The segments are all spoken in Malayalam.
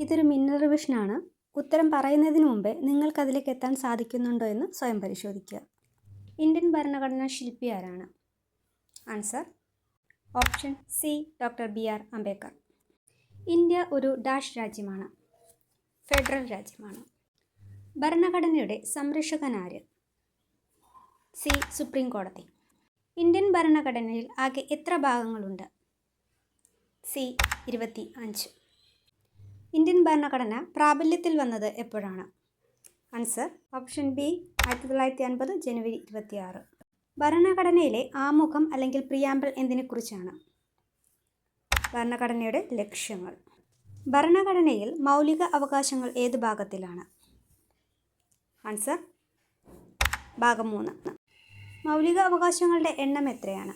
ഇതൊരു മിന്നൽ റിവിഷനാണ്. ഉത്തരം പറയുന്നതിന് മുമ്പേ നിങ്ങൾക്കതിലേക്ക് എത്താൻ സാധിക്കുന്നുണ്ടോ എന്ന് സ്വയം പരിശോധിക്കുക. ഇന്ത്യൻ ഭരണഘടനാ ശില്പി ആരാണ്? Answer option C doctor BR Ambedkar. India ഒരു ഡാഷ് രാജ്യമാണ്. ഫെഡറൽ രാജ്യമാണ്. ഭരണഘടനയുടെ സംരക്ഷകനാര്? സി സുപ്രീം കോടതി. ഇന്ത്യൻ ഭരണഘടനയിൽ ആകെ എത്ര ഭാഗങ്ങളുണ്ട്? സി 25. ഇന്ത്യൻ ഭരണഘടന പ്രാബല്യത്തിൽ വന്നത് എപ്പോഴാണ്? ആൻസർ ഓപ്ഷൻ ബി 1950 ജനുവരി 26. ഭരണഘടനയിലെ ആമുഖം അല്ലെങ്കിൽ പ്രിയാമ്പിൾ എന്തിനെക്കുറിച്ചാണ്? ഭരണഘടനയുടെ ലക്ഷ്യങ്ങൾ. ഭരണഘടനയിൽ മൗലിക അവകാശങ്ങൾ ഏത് ഭാഗത്തിലാണ്? ആൻസർ ഭാഗം 3. മൗലിക അവകാശങ്ങളുടെ എണ്ണം എത്രയാണ്?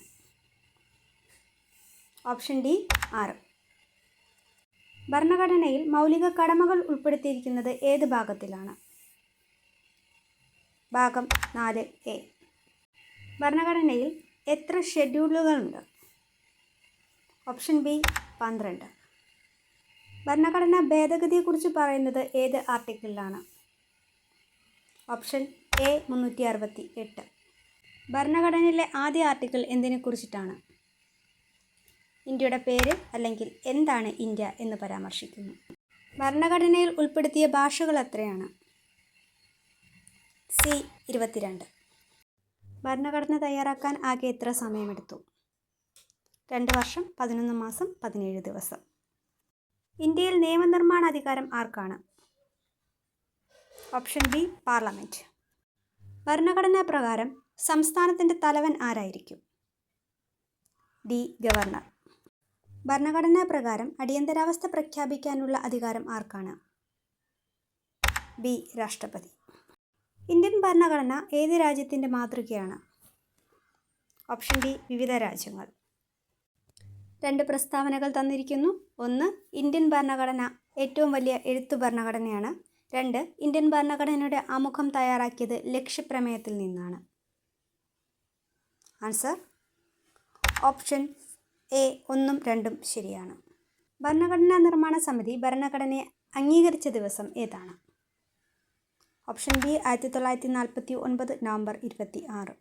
Option D 6. ഭരണഘടനയിൽ മൗലിക കടമകൾ ഉൾപ്പെടുത്തിയിരിക്കുന്നത് ഏത് ഭാഗത്തിലാണ്? ഭാഗം 4A. ഭരണഘടനയിൽ എത്ര ഷെഡ്യൂളുകളുണ്ട്? Option B 12. ഭരണഘടനാ ഭേദഗതിയെക്കുറിച്ച് പറയുന്നത് ഏത് ആർട്ടിക്കിളിലാണ്? Option A 368. ഭരണഘടനയിലെ ആദ്യ ആർട്ടിക്കിൾ എന്തിനെക്കുറിച്ചിട്ടാണ്? ഇന്ത്യയുടെ പേര് അല്ലെങ്കിൽ എന്താണ് ഇന്ത്യ എന്ന് പരാമർശിക്കുന്നു. ഭരണഘടനയിൽ ഉൾപ്പെടുത്തിയ ഭാഷകൾ എത്രയാണ്? സി 22. ഭരണഘടന തയ്യാറാക്കാൻ ആകെ എത്ര സമയമെടുത്തു? 2 വർഷം 11 മാസം 17 ദിവസം. ഇന്ത്യയിൽ നിയമനിർമ്മാണ അധികാരം ആർക്കാണ്? Option B parliament. ഭരണഘടനാ പ്രകാരം സംസ്ഥാനത്തിൻ്റെ തലവൻ ആരായിരിക്കും? D governor. ഭരണഘടനാ പ്രകാരം അടിയന്തരാവസ്ഥ പ്രഖ്യാപിക്കാനുള്ള അധികാരം ആർക്കാണ്? ബി രാഷ്ട്രപതി. ഇന്ത്യൻ ഭരണഘടന ഏത് രാജ്യത്തിൻ്റെ മാതൃകയാണ്? ഓപ്ഷൻ ഡി വിവിധ രാജ്യങ്ങൾ. 2 പ്രസ്താവനകൾ തന്നിരിക്കുന്നു. 1. ഇന്ത്യൻ ഭരണഘടന ഏറ്റവും വലിയ എഴുത്തു ഭരണഘടനയാണ്. 2. ഇന്ത്യൻ ഭരണഘടനയുടെ ആമുഖം തയ്യാറാക്കിയത് ലക്ഷ്യപ്രമേയത്തിൽ നിന്നാണ്. ആൻസർ ഓപ്ഷൻ എ 1ഉം 2ഉം ശരിയാണ്. ഭരണഘടനാ നിർമ്മാണ സമിതി ഭരണഘടനയെ അംഗീകരിച്ച ദിവസം ഏതാണ്? Option B 1949 November 26.